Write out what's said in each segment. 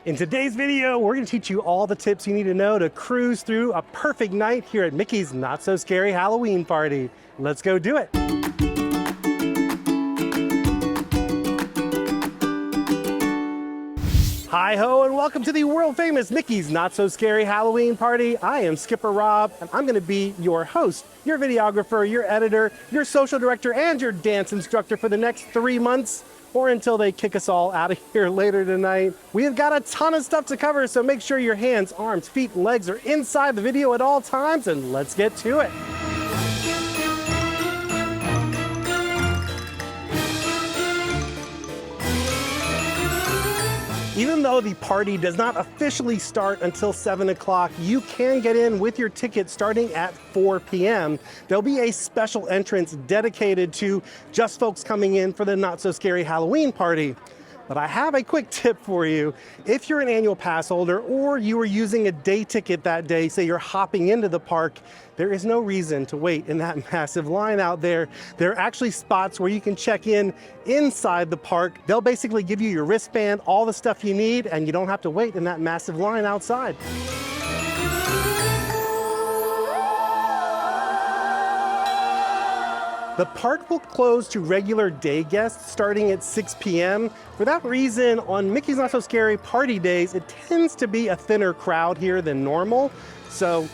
In today's video, we're going to teach you all the tips you need to know to cruise through a perfect night here at Mickey's Not So Scary Halloween Party. Let's go do it. Hi ho and welcome to the world famous Mickey's Not So Scary Halloween Party. I am Skipper Rob and I'm going to be your host, your videographer, your editor, your social director, and your dance instructor for the next 3 months, or until they kick us all out of here later tonight. We have got a ton of stuff to cover, so make sure your hands, arms, feet, and legs are inside the video at all times, and let's get to it. Even though the party does not officially start until 7 o'clock, you can get in with your ticket starting at 4 p.m. There'll be a special entrance dedicated to just folks coming in for the Not So Scary Halloween Party. But I have a quick tip for you. If you're an annual pass holder or you are using a day ticket that day, say you're hopping into the park, there is no reason to wait in that massive line out there. There are actually spots where you can check in inside the park. They'll basically give you your wristband, all the stuff you need, and you don't have to wait in that massive line outside. The park will close to regular day guests starting at 6 p.m. For that reason, on Mickey's Not So Scary Party days, it tends to be a thinner crowd here than normal. So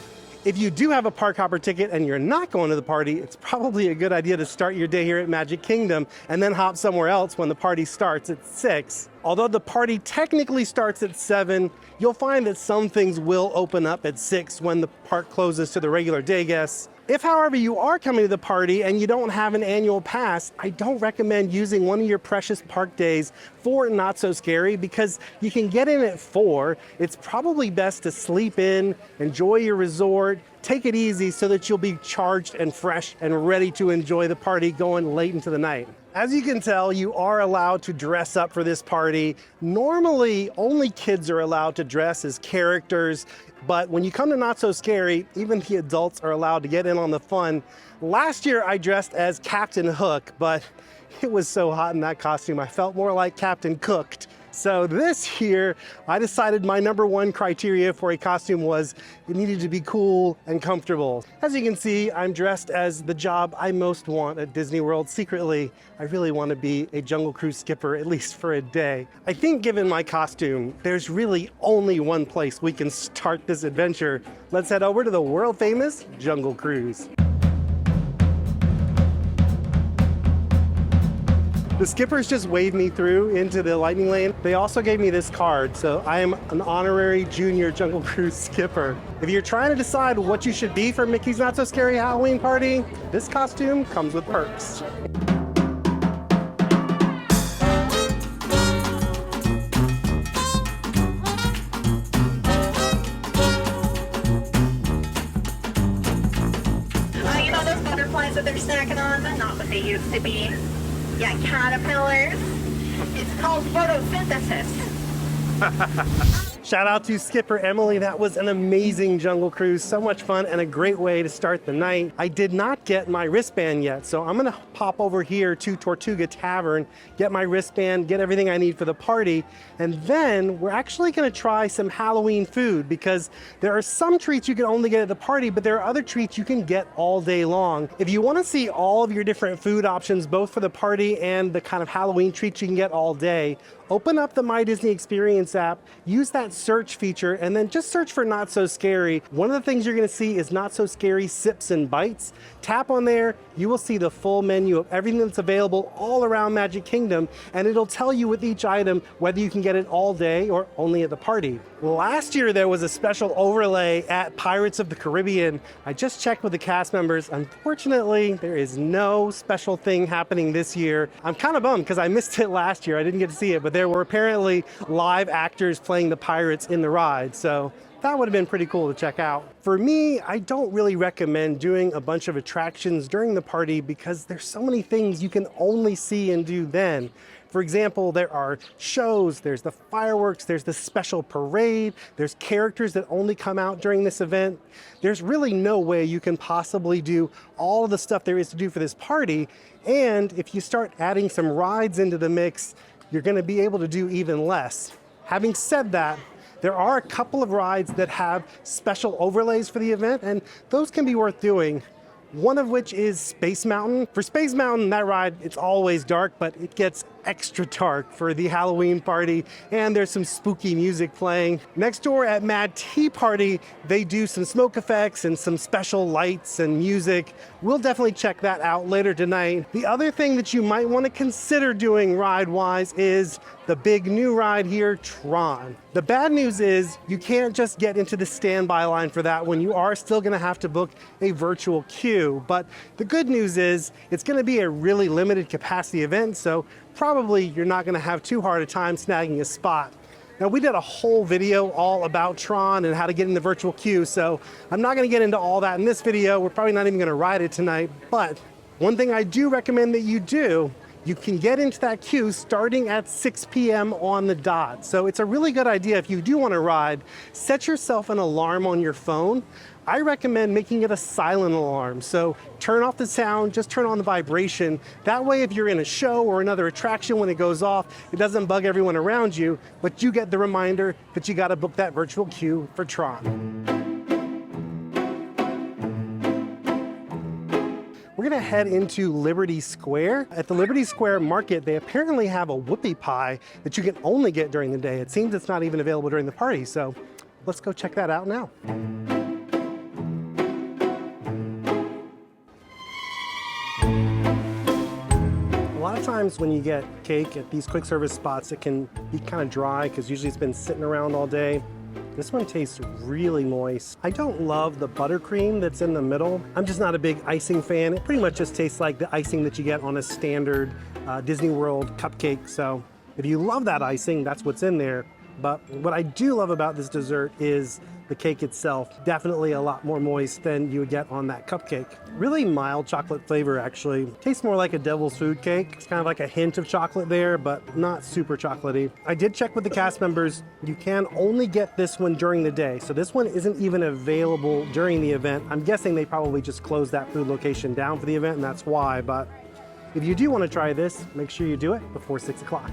if you do have a park hopper ticket and you're not going to the party, it's probably a good idea to start your day here at Magic Kingdom and then hop somewhere else when the party starts at 6. Although the party technically starts at 7, you'll find that some things will open up at 6 when the park closes to the regular day guests. If, however, you are coming to the party and you don't have an annual pass, I don't recommend using one of your precious park days for Not So Scary because you can get in at 4. It's probably best to sleep in, enjoy your resort, take it easy so that you'll be charged and fresh and ready to enjoy the party going late into the night. As you can tell, you are allowed to dress up for this party. Normally, only kids are allowed to dress as characters, but when you come to Not So Scary, even the adults are allowed to get in on the fun. Last year, I dressed as Captain Hook, but it was so hot in that costume, I felt more like Captain Cooked. So this year, I decided my #1 criteria for a costume was it needed to be cool and comfortable. As you can see, I'm dressed as the job I most want at Disney World secretly. I really want to be a Jungle Cruise skipper, at least for a day. I think given my costume, there's really only one place we can start this adventure. Let's head over to the world famous Jungle Cruise. The skippers just waved me through into the lightning lane. They also gave me this card, so I am an honorary junior Jungle Cruise skipper. If you're trying to decide what you should be for Mickey's Not So Scary Halloween Party, this costume comes with perks. You know those butterflies that they're snacking on? Not what they used to be. Yeah, caterpillars. It's called photosynthesis. Shout out to Skipper Emily. That was an amazing Jungle Cruise. So much fun and a great way to start the night. I did not get my wristband yet, so I'm gonna pop over here to Tortuga Tavern, get my wristband, get everything I need for the party, and then we're actually gonna try some Halloween food because there are some treats you can only get at the party, but there are other treats you can get all day long. If you wanna see all of your different food options, both for the party and the kind of Halloween treats you can get all day, open up the My Disney Experience app, use that search feature, and then just search for Not So Scary. One of the things you're gonna see is Not So Scary Sips and Bites. Tap on there, you will see the full menu of everything that's available all around Magic Kingdom, and it'll tell you with each item whether you can get it all day or only at the party. Last year there was a special overlay at Pirates of the Caribbean. I just checked with the cast members. Unfortunately, there is no special thing happening this year. I'm kind of bummed because I missed it last year. I didn't get to see it, but there were apparently live actors playing the pirates in the ride, so that would have been pretty cool to check out. For me, I don't really recommend doing a bunch of attractions during the party because there's so many things you can only see and do then. For example, there are shows, there's the fireworks, there's the special parade, there's characters that only come out during this event. There's really no way you can possibly do all of the stuff there is to do for this party. And if you start adding some rides into the mix, you're gonna be able to do even less. Having said that, there are a couple of rides that have special overlays for the event, and those can be worth doing. One of which is Space Mountain. For Space Mountain, that ride, it's always dark, but it gets extra dark for the Halloween party, and there's some spooky music playing. Next door at Mad Tea Party, they do some smoke effects and some special lights and music. We'll definitely check that out later tonight. The other thing that you might want to consider doing ride-wise is the big new ride here, Tron. The bad news is you can't just get into the standby line for that one. You are still gonna have to book a virtual queue. But the good news is it's gonna be a really limited capacity event, so probably you're not gonna have too hard a time snagging a spot. Now, we did a whole video all about Tron and how to get in the virtual queue, so I'm not gonna get into all that in this video. We're probably not even gonna ride it tonight, but one thing I do recommend that you do, you can get into that queue starting at 6 p.m. on the dot. So it's a really good idea if you do want to ride, set yourself an alarm on your phone. I recommend making it a silent alarm. So turn off the sound, just turn on the vibration. That way, if you're in a show or another attraction, when it goes off, it doesn't bug everyone around you, but you get the reminder that you got to book that virtual queue for Tron. We're gonna head into Liberty Square. At the Liberty Square Market, they apparently have a whoopie pie that you can only get during the day. It seems it's not even available during the party, so let's go check that out now. A lot of times when you get cake at these quick service spots, it can be kind of dry because usually it's been sitting around all day. This one tastes really moist. I don't love the buttercream that's in the middle. I'm just not a big icing fan. It pretty much just tastes like the icing that you get on a standard Disney World cupcake. So if you love that icing, that's what's in there. But what I do love about this dessert is the cake itself. Definitely a lot more moist than you would get on that cupcake. Really mild chocolate flavor, actually. Tastes more like a devil's food cake. It's kind of like a hint of chocolate there, but not super chocolatey. I did check with the cast members. You can only get this one during the day. So this one isn't even available during the event. I'm guessing they probably just closed that food location down for the event, and that's why. But if you do want to try this, make sure you do it before 6 o'clock.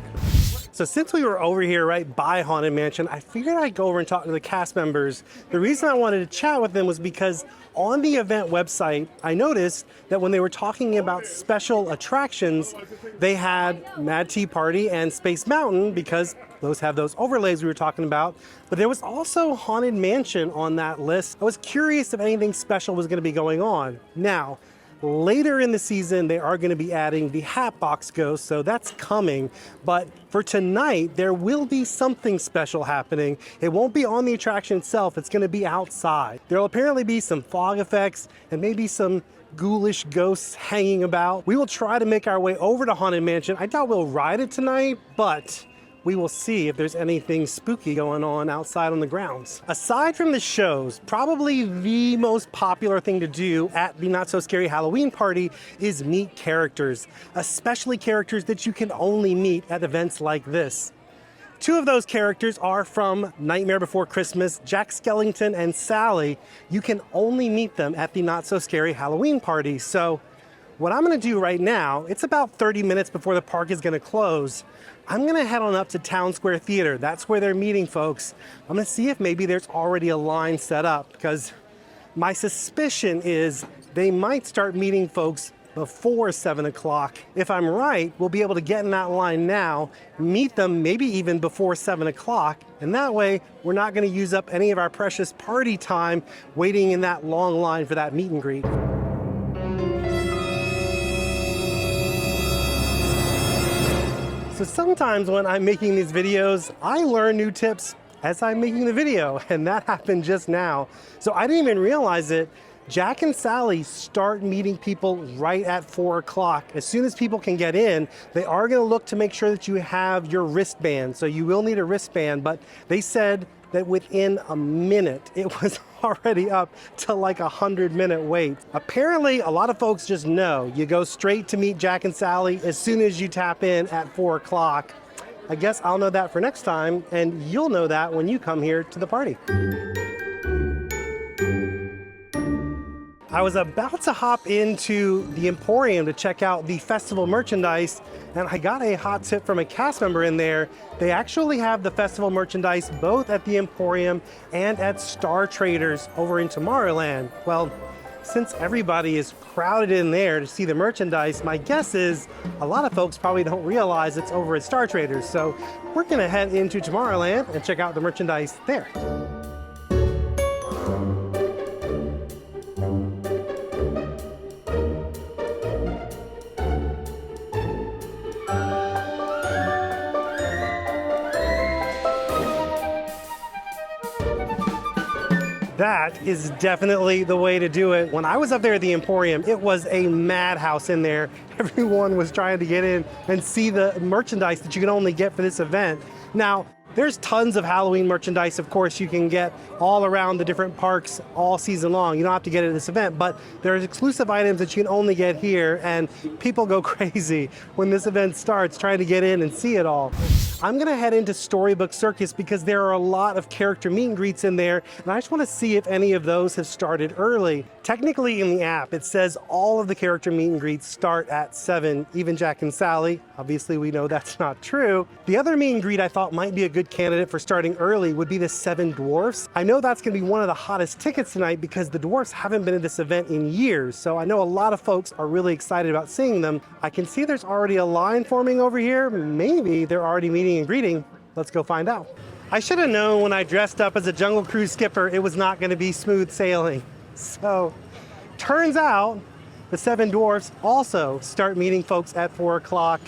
So since we were over here right by Haunted Mansion, I figured I'd go over and talk to the cast members. The reason I wanted to chat with them was because on the event website, I noticed that when they were talking about special attractions, they had Mad Tea Party and Space Mountain because those have those overlays we were talking about. But there was also Haunted Mansion on that list. I was curious if anything special was going to be going on. Now, later in the season, they are going to be adding the Hatbox Ghost, so that's coming. But for tonight, there will be something special happening. It won't be on the attraction itself, it's going to be outside. There will apparently be some fog effects and maybe some ghoulish ghosts hanging about. We will try to make our way over to Haunted Mansion. I doubt we'll ride it tonight, but we will see if there's anything spooky going on outside on the grounds. Aside from the shows, probably the most popular thing to do at the Not So Scary Halloween party is meet characters, especially characters that you can only meet at events like this. Two of those characters are from Nightmare Before Christmas, Jack Skellington and Sally. You can only meet them at the Not So Scary Halloween party. So what I'm gonna do right now, it's about 30 minutes before the park is gonna close. I'm gonna head on up to Town Square Theater. That's where they're meeting folks. I'm gonna see if maybe there's already a line set up, because my suspicion is they might start meeting folks before 7 o'clock. If I'm right, we'll be able to get in that line now, meet them maybe even before 7 o'clock, and that way we're not gonna use up any of our precious party time waiting in that long line for that meet and greet. So sometimes when I'm making these videos, I learn new tips as I'm making the video, and that happened just now. So I didn't even realize it. Jack and Sally start meeting people right at 4 o'clock. As soon as people can get in, they are gonna look to make sure that you have your wristband. So you will need a wristband, but they said that within a minute, it was already up to like a 100-minute wait. Apparently, a lot of folks just know you go straight to meet Jack and Sally as soon as you tap in at 4 o'clock. I guess I'll know that for next time, and you'll know that when you come here to the party. I was about to hop into the Emporium to check out the festival merchandise, and I got a hot tip from a cast member in there. They actually have the festival merchandise both at the Emporium and at Star Traders over in Tomorrowland. Well, since everybody is crowded in there to see the merchandise, my guess is a lot of folks probably don't realize it's over at Star Traders. So we're gonna head into Tomorrowland and check out the merchandise there. That is definitely the way to do it. When I was up there at the Emporium, it was a madhouse in there. Everyone was trying to get in and see the merchandise that you can only get for this event. Now, there's tons of Halloween merchandise, of course, you can get all around the different parks all season long. You don't have to get it at this event, but there's exclusive items that you can only get here, and people go crazy when this event starts trying to get in and see it all. I'm gonna head into Storybook Circus because there are a lot of character meet and greets in there, and I just wanna see if any of those have started early. Technically in the app, it says all of the character meet and greets start at 7, even Jack and Sally. Obviously we know that's not true. The other meet and greet I thought might be a good candidate for starting early would be the 7 Dwarfs. I know that's gonna be one of the hottest tickets tonight because the Dwarfs haven't been at this event in years, so I know a lot of folks are really excited about seeing them. I can see there's already a line forming over here. Maybe they're already meeting and greeting. Let's go find out. I should have known when I dressed up as a Jungle Cruise skipper it was not gonna be smooth sailing. So, turns out the 7 Dwarfs also start meeting folks at 4 o'clock,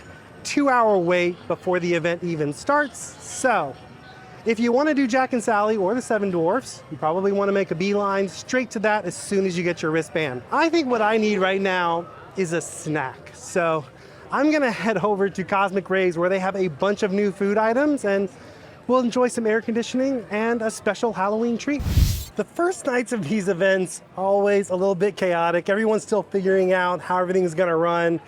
2-hour wait before the event even starts. So, if you wanna do Jack and Sally or the 7 Dwarfs, you probably wanna make a beeline straight to that as soon as you get your wristband. I think what I need right now is a snack. So, I'm gonna head over to Cosmic Rays where they have a bunch of new food items, and we'll enjoy some air conditioning and a special Halloween treat. The first nights of these events are always a little bit chaotic. Everyone's still figuring out how everything's gonna run.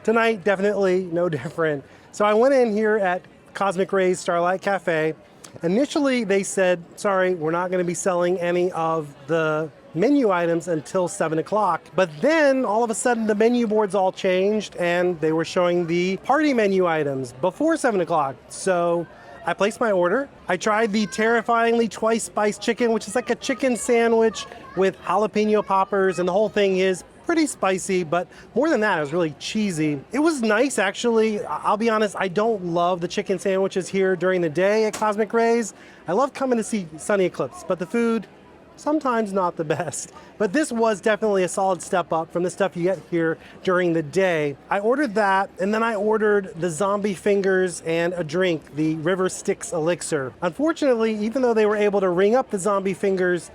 Tonight, definitely no different. So I went in here at Cosmic Rays Starlight Cafe. Initially, they said, sorry, we're not gonna be selling any of the menu items until 7 o'clock. But then all of a sudden the menu boards all changed and they were showing the party menu items before 7 o'clock. So I placed my order. I tried the terrifyingly twice spiced chicken, which is like a chicken sandwich with jalapeno poppers, and the whole thing is pretty spicy, but more than that, it was really cheesy. It was nice, actually. I'll be honest, I don't love the chicken sandwiches here during the day at Cosmic Rays. I love coming to see Sunny Eclipse, but the food, sometimes not the best. But this was definitely a solid step up from the stuff you get here during the day. I ordered that, and then I ordered the zombie fingers and a drink, the River Styx elixir. Unfortunately, even though they were able to ring up the zombie fingers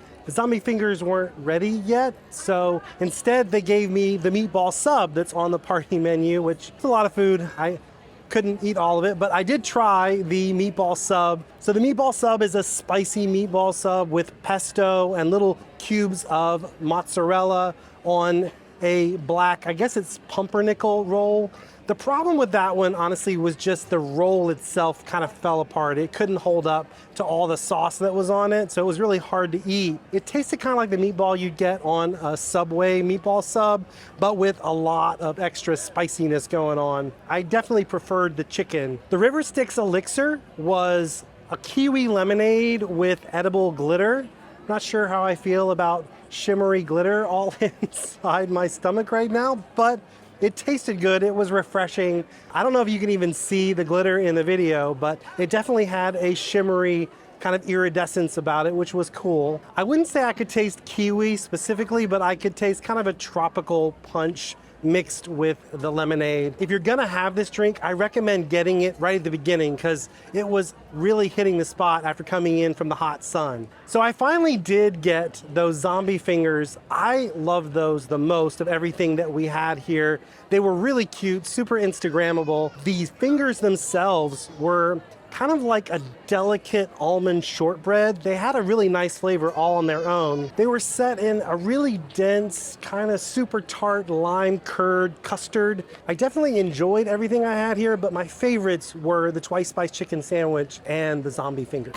weren't ready yet, so instead they gave me the meatball sub that's on the party menu, which is a lot of food. I couldn't eat all of it, but I did try the meatball sub. So the meatball sub is a spicy meatball sub with pesto and little cubes of mozzarella on a black, I guess it's pumpernickel roll. The problem with that one, honestly, was just the roll itself kind of fell apart. It couldn't hold up to all the sauce that was on it, so it was really hard to eat. It tasted kind of like the meatball you'd get on a Subway meatball sub, but with a lot of extra spiciness going on. I definitely preferred the chicken. The River Styx elixir was a kiwi lemonade with edible glitter. Not sure how I feel about shimmery glitter all inside my stomach right now, but it tasted good. It was refreshing. I don't know if you can even see the glitter in the video, but it definitely had a shimmery kind of iridescence about it, which was cool. I wouldn't say I could taste kiwi specifically, but I could taste kind of a tropical punch mixed with the lemonade. If you're gonna have this drink, I recommend getting it right at the beginning because it was really hitting the spot after coming in from the hot sun. So I finally did get those zombie fingers. I love those the most of everything that we had here. They were really cute, super Instagrammable. These fingers themselves were kind of like a delicate almond shortbread. They had a really nice flavor all on their own. They were set in a really dense, kind of super tart lime curd custard. I definitely enjoyed everything I had here, but my favorites were the twice spiced chicken sandwich and the zombie fingers.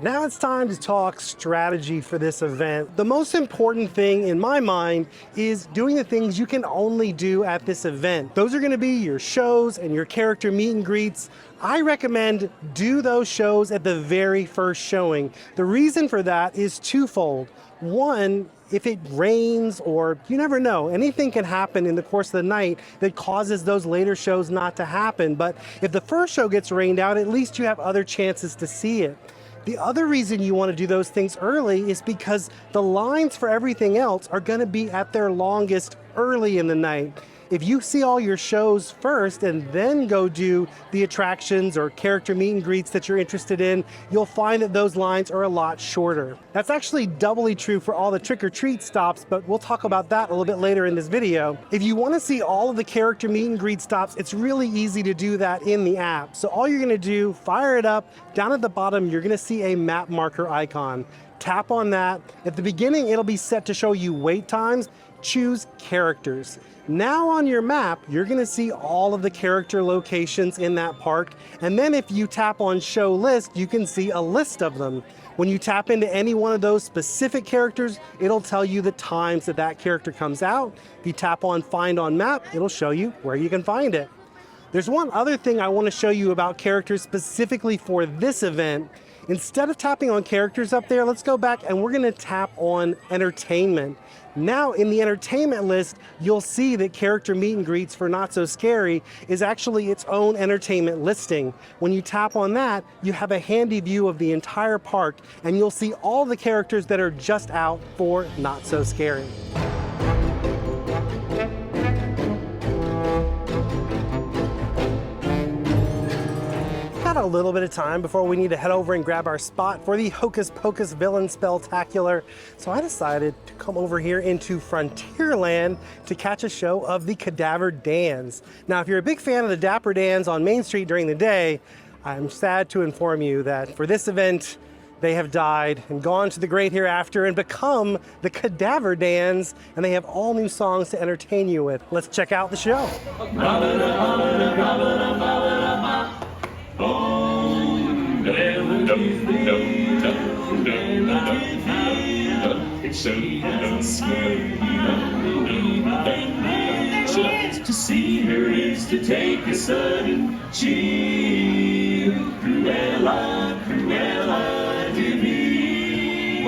Now it's time to talk strategy for this event. The most important thing in my mind is doing the things you can only do at this event. Those are gonna be your shows and your character meet and greets. I recommend do those shows at the very first showing. The reason for that is twofold. One, if it rains or you never know, anything can happen in the course of the night that causes those later shows not to happen. But if the first show gets rained out, at least you have other chances to see it. The other reason you want to do those things early is because the lines for everything else are going to be at their longest early in the night. If you see all your shows first and then go do the attractions or character meet and greets that you're interested in, you'll find that those lines are a lot shorter. That's actually doubly true for all the trick-or-treat stops, but we'll talk about that a little bit later in this video. If you want to see all of the character meet and greet stops, it's really easy to do that in the app. So all you're going to do, fire it up, down at the bottom, you're going to see a map marker icon. Tap on that. At the beginning, it'll be set to show you wait times. Choose characters. Now on your map, you're gonna see all of the character locations in that park. And then if you tap on show list, you can see a list of them. When you tap into any one of those specific characters, it'll tell you the times that that character comes out. If you tap on find on map, it'll show you where you can find it. There's one other thing I want to show you about characters specifically for this event. Instead of tapping on characters up there, let's go back and we're gonna tap on entertainment. Now in the entertainment list, you'll see that character meet and greets for Not So Scary is actually its own entertainment listing. When you tap on that, you have a handy view of the entire park and you'll see all the characters that are just out for Not So Scary. A little bit of time before we need to head over and grab our spot for the Hocus Pocus Villain Spooktacular. So I decided to come over here into Frontierland to catch a show of the Cadaver Dans. Now, if you're a big fan of the Dapper Dans on Main Street during the day, I'm sad to inform you that for this event, they have died and gone to the great hereafter and become the Cadaver Dans, and they have all new songs to entertain you with. Let's check out the show. To see her is to take a sudden chill. Cruella, Cruella de Vil.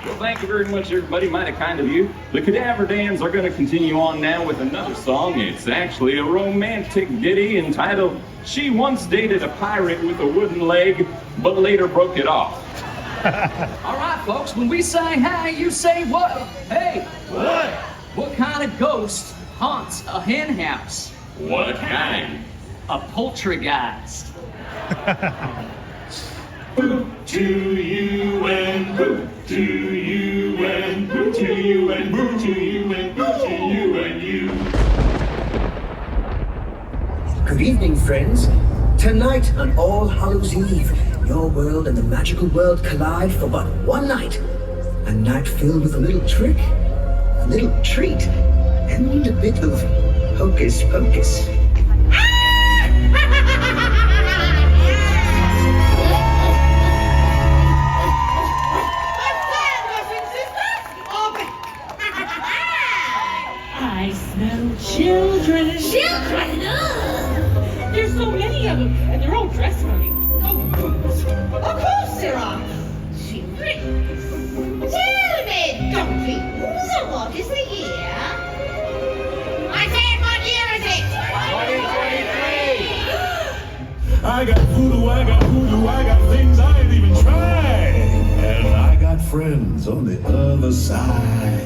Well, thank you very much, everybody. Mighty kind of you. The Cadaver Dans are going to continue on now with another song. It's actually a romantic ditty entitled She Once Dated a Pirate with a Wooden Leg, but later broke it off. All right, folks, when we say hey, you say what? Hey! What? What kind of ghost haunts a hen house? What kind? A poltergeist. Who to you and who to you and who to you and who to you and who to you and you. Good evening, friends. Tonight on All Hallows Eve, your world and the magical world collide for but one night. A night filled with a little trick, a little treat, and a bit of hocus pocus. I smell children. Children? Ugh. There's so many of them, and they're all dressed funny. Of course there are. Children? Children, donkey. So what is the year? I said, what year is it? 2023. I got voodoo, I got hoodoo, I got things I ain't even tried. And I got friends on the other side.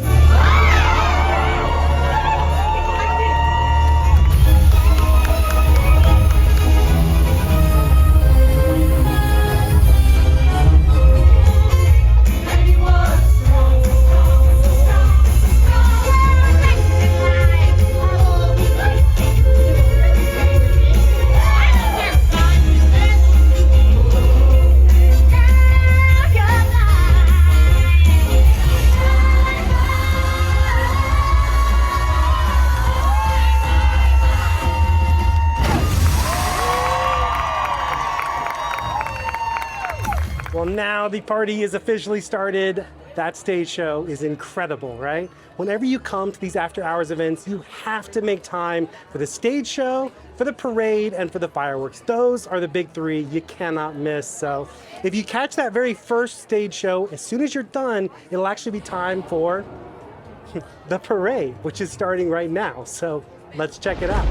now the party is officially started. That stage show is incredible, right? Whenever you come to these after hours events, you have to make time for the stage show, for the parade, and for the fireworks. Those are the big three you cannot miss. So if you catch that very first stage show, as soon as you're done, it'll actually be time for the parade, which is starting right now. So let's check it out.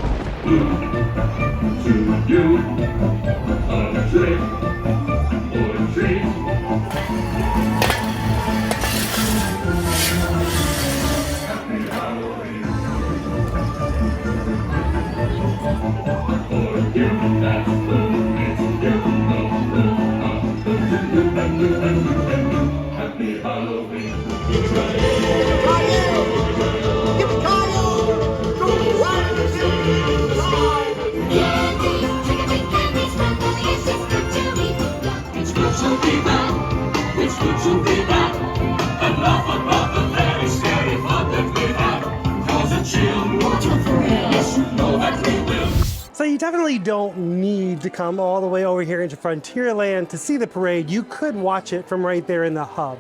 So you definitely don't need to come all the way over here into Frontierland to see the parade. You could watch it from right there in the hub.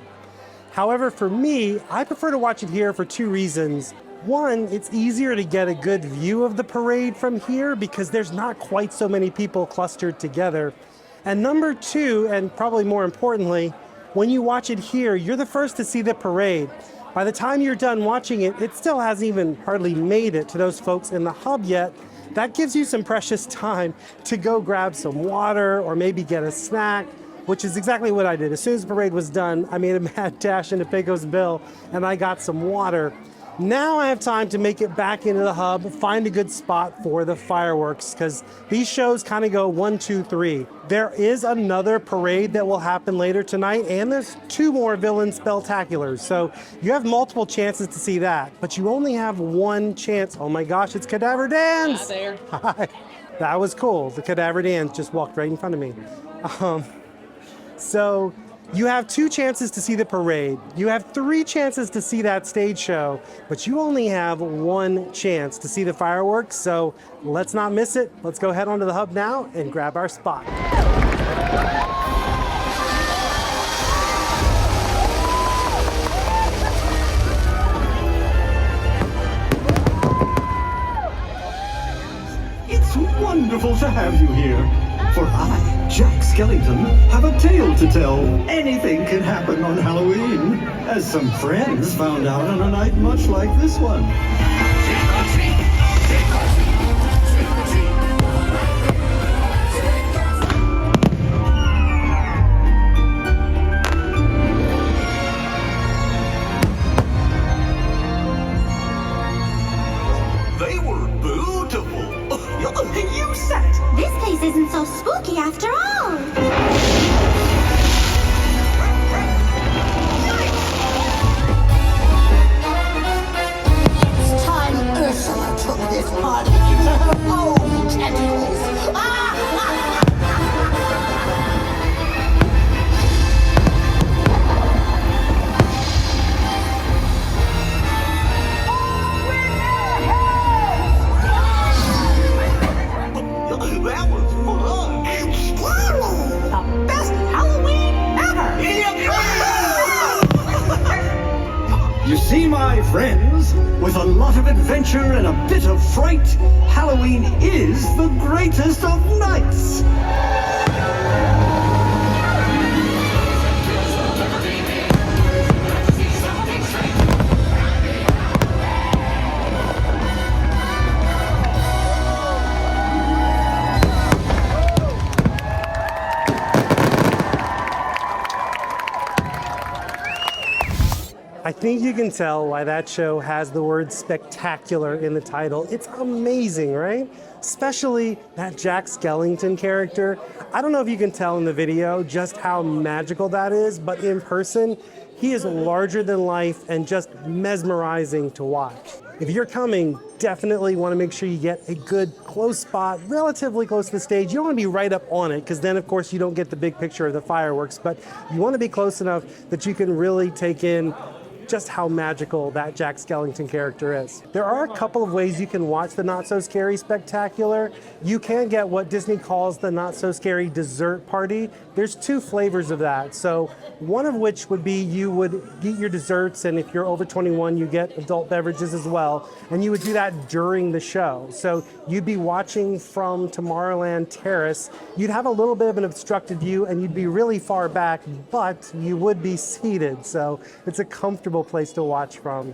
However, for me, I prefer to watch it here for two reasons. One, it's easier to get a good view of the parade from here because there's not quite so many people clustered together. And number two, and probably more importantly, when you watch it here, you're the first to see the parade. By the time you're done watching it, it still hasn't even hardly made it to those folks in the hub yet. That gives you some precious time to go grab some water or maybe get a snack, which is exactly what I did. As soon as the parade was done, I made a mad dash into Pecos Bill and I got some water. Now I have time to make it back into the hub, find a good spot for the fireworks, because these shows kind of go 1, 2, 3. There is another parade that will happen later tonight, and there's 2 more villain spectaculars. So you have multiple chances to see that, but you only have 1 chance. Oh my gosh, it's Cadaver Dan's! Hi there. Hi. That was cool. The Cadaver Dan just walked right in front of me. So you have 2 chances to see the parade. You have 3 chances to see that stage show, but you only have 1 chance to see the fireworks. So let's not miss it. Let's go head onto the hub now and grab our spot. It's wonderful to have you here. For I, Jack Skellington, have a tale to tell. Anything can happen on Halloween, as some friends found out on a night much like this one. They were beautiful. You said. This place isn't so spooky after all. It's time Ursula took this party into her own tentacles. That was fun. The best Halloween ever! You see, my friends, with a lot of adventure and a bit of fright, Halloween is the greatest of nights. I think you can tell why that show has the word spectacular in the title. It's amazing, right? Especially that Jack Skellington character. I don't know if you can tell in the video just how magical that is, but in person, he is larger than life and just mesmerizing to watch. If you're coming, definitely want to make sure you get a good close spot, relatively close to the stage. You don't want to be right up on it, because then of course you don't get the big picture of the fireworks, but you want to be close enough that you can really take in just how magical that Jack Skellington character is. There are a couple of ways you can watch the Not So Scary Spectacular. You can get what Disney calls the Not So Scary Dessert Party. There's two flavors of that. So one of which would be you would eat your desserts, and if you're over 21, you get adult beverages as well. And you would do that during the show. So you'd be watching from Tomorrowland Terrace. You'd have a little bit of an obstructed view and you'd be really far back, but you would be seated. So it's a comfortable place to watch from.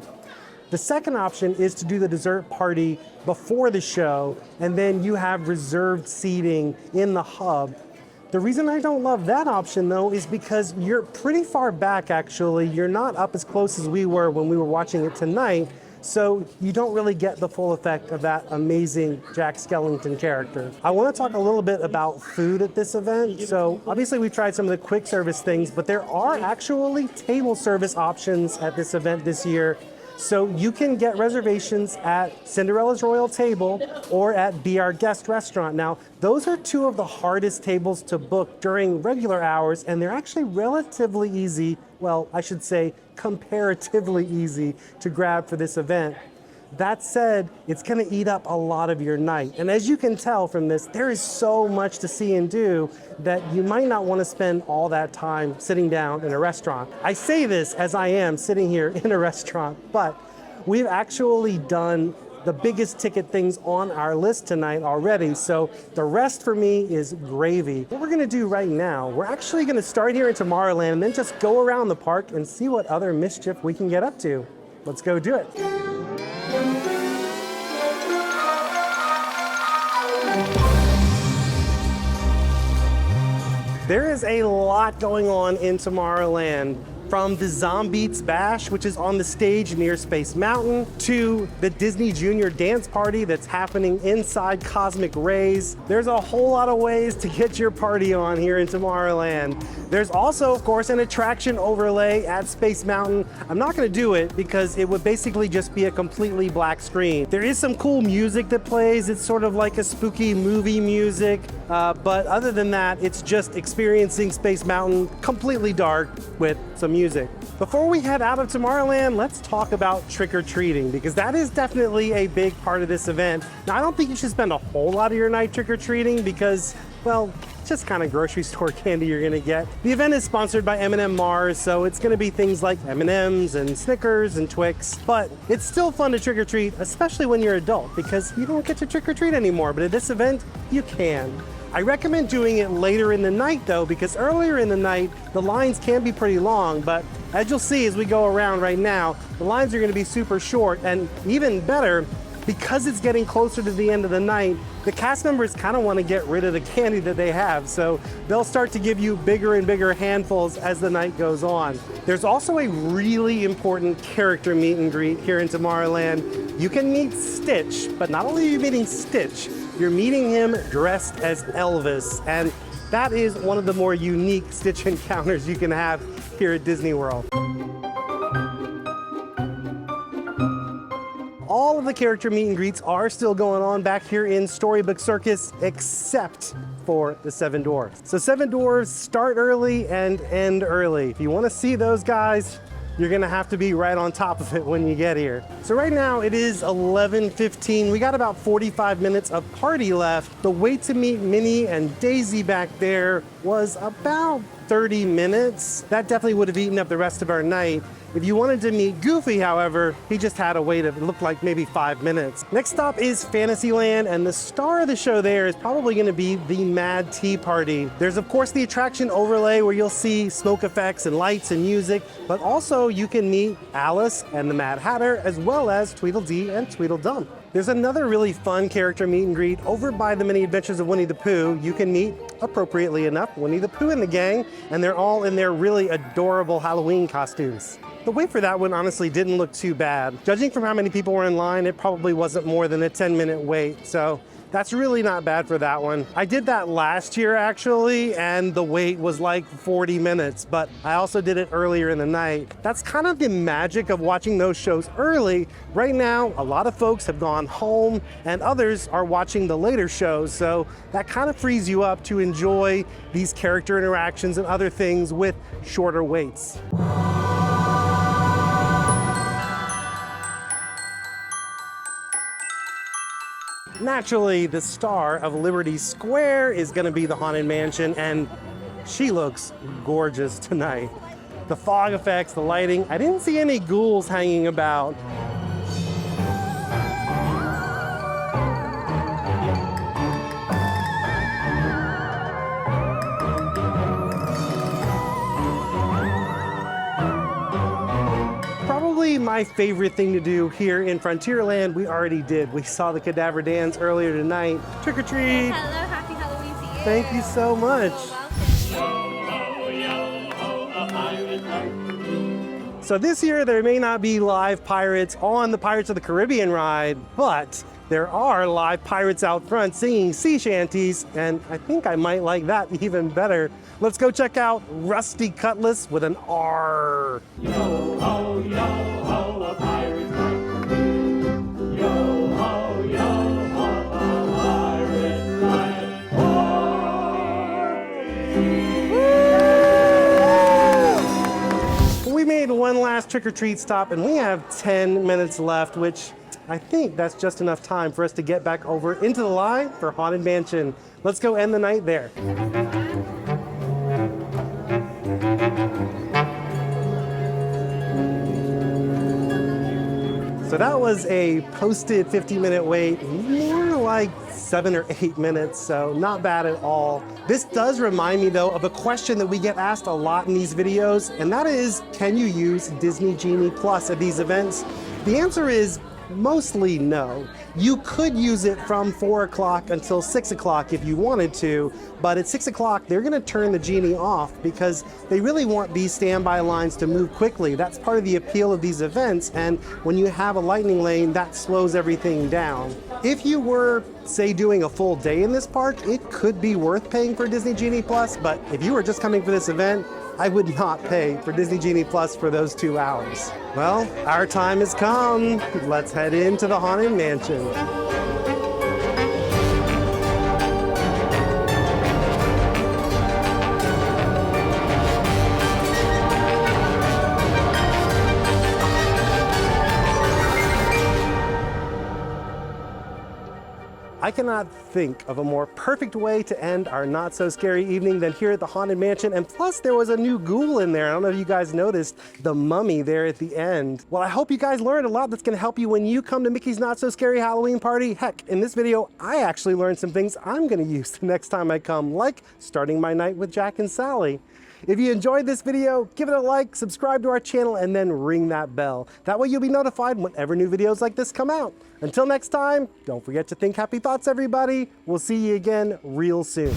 The second option is to do the dessert party before the show, and then you have reserved seating in the hub. The reason I don't love that option though is because you're pretty far back actually. You're not up as close as we were when we were watching it tonight, so you don't really get the full effect of that amazing Jack Skellington character. I want to talk a little bit about food at this event. So obviously we've tried some of the quick service things, but there are actually table service options at this event this year. So you can get reservations at Cinderella's Royal Table or at Be Our Guest Restaurant. Now, those are two of the hardest tables to book during regular hours, and they're actually relatively easy, well, I should say comparatively easy to grab for this event. That said, it's going to eat up a lot of your night. And as you can tell from this, there is so much to see and do that you might not want to spend all that time sitting down in a restaurant. I say this as I am sitting here in a restaurant, but we've actually done the biggest ticket things on our list tonight already. So the rest for me is gravy. What we're going to do right now, we're actually going to start here in Tomorrowland and then just go around the park and see what other mischief we can get up to. Let's go do it. There is a lot going on in Tomorrowland, from the Zombeats Bash, which is on the stage near Space Mountain, to the Disney Junior Dance Party that's happening inside Cosmic Rays. There's a whole lot of ways to get your party on here in Tomorrowland. There's also, of course, an attraction overlay at Space Mountain. I'm not going to do it because it would basically just be a completely black screen. There is some cool music that plays. It's sort of like a spooky movie music, but other than that, it's just experiencing Space Mountain completely dark with some music. Before we head out of Tomorrowland, let's talk about trick-or-treating, because that is definitely a big part of this event. Now, I don't think you should spend a whole lot of your night trick-or-treating because, well, it's just kind of grocery store candy you're gonna get. The event is sponsored by M&M Mars, so it's gonna be things like M&Ms and Snickers and Twix, but it's still fun to trick-or-treat, especially when you're adult, because you don't get to trick-or-treat anymore, but at this event, you can. I recommend doing it later in the night though, because earlier in the night, the lines can be pretty long, but as you'll see as we go around right now, the lines are gonna be super short, and even better, because it's getting closer to the end of the night, the cast members kind of want to get rid of the candy that they have, so they'll start to give you bigger and bigger handfuls as the night goes on. There's also a really important character meet and greet here in Tomorrowland. You can meet Stitch, but not only are you meeting Stitch, you're meeting him dressed as Elvis, and that is one of the more unique Stitch encounters you can have here at Disney World. All of the character meet and greets are still going on back here in Storybook Circus, except for the Seven Dwarfs. So Seven Dwarfs start early and end early. If you want to see those guys, you're gonna have to be right on top of it when you get here. So right now it is 11:15. We got about 45 minutes of party left. The wait to meet Minnie and Daisy back there was about 30 minutes. That definitely would have eaten up the rest of our night. If you wanted to meet Goofy, however, he just had a wait of, it looked like maybe 5 minutes. Next stop is Fantasyland, and the star of the show there is probably gonna be the Mad Tea Party. There's of course the attraction overlay where you'll see smoke effects and lights and music, but also you can meet Alice and the Mad Hatter, as well as Tweedledee and Tweedledum. There's another really fun character meet and greet over by the Many Adventures of Winnie the Pooh. You can meet, appropriately enough, Winnie the Pooh and the gang, and they're all in their really adorable Halloween costumes. The wait for that one honestly didn't look too bad. Judging from how many people were in line, it probably wasn't more than a 10-minute wait, so that's really not bad for that one. I did that last year actually, and the wait was like 40 minutes, but I also did it earlier in the night. That's kind of the magic of watching those shows early. Right now, a lot of folks have gone home and others are watching the later shows, so that kind of frees you up to enjoy these character interactions and other things with shorter waits. Naturally, the star of Liberty Square is gonna be the Haunted Mansion, and she looks gorgeous tonight. The fog effects, the lighting, I didn't see any ghouls hanging about. Probably my favorite thing to do here in Frontierland, we already did. We saw the cadaver dance earlier tonight. Trick or treat. Hello, happy Halloween to you. Thank you so much. So this year there may not be live pirates on the Pirates of the Caribbean ride, but there are live pirates out front singing sea shanties, and I think I might like that even better. Let's go check out Rusty Cutlass with an R. Yo ho, a pirate's life. Yo ho, a pirate's life. We made one last trick-or-treat stop and we have 10 minutes left, which I think that's just enough time for us to get back over into the line for Haunted Mansion. Let's go end the night there. So that was a posted 50-minute wait, more like 7 or 8 minutes, so not bad at all. This does remind me though of a question that we get asked a lot in these videos, and that is, can you use Disney Genie Plus at these events? The answer is mostly no. You could use it from 4 o'clock until 6 o'clock if you wanted to, but at 6 o'clock they're gonna turn the Genie off because they really want these standby lines to move quickly. That's part of the appeal of these events, and when you have a lightning lane, that slows everything down. If you were, say, doing a full day in this park, it could be worth paying for Disney Genie Plus, but if you were just coming for this event, I would not pay for Disney Genie Plus for those 2 hours. Well, our time has come. Let's head into the Haunted Mansion. I cannot think of a more perfect way to end our not so scary evening than here at the Haunted Mansion, and plus there was a new ghoul in there. I don't know if you guys noticed the mummy there at the end. Well, I hope you guys learned a lot that's gonna help you when you come to Mickey's Not So Scary Halloween Party. Heck, in this video, I actually learned some things I'm gonna use the next time I come, like starting my night with Jack and Sally. If you enjoyed this video, give it a like, subscribe to our channel, and then ring that bell. That way you'll be notified whenever new videos like this come out. Until next time, don't forget to think happy thoughts, everybody. We'll see you again real soon.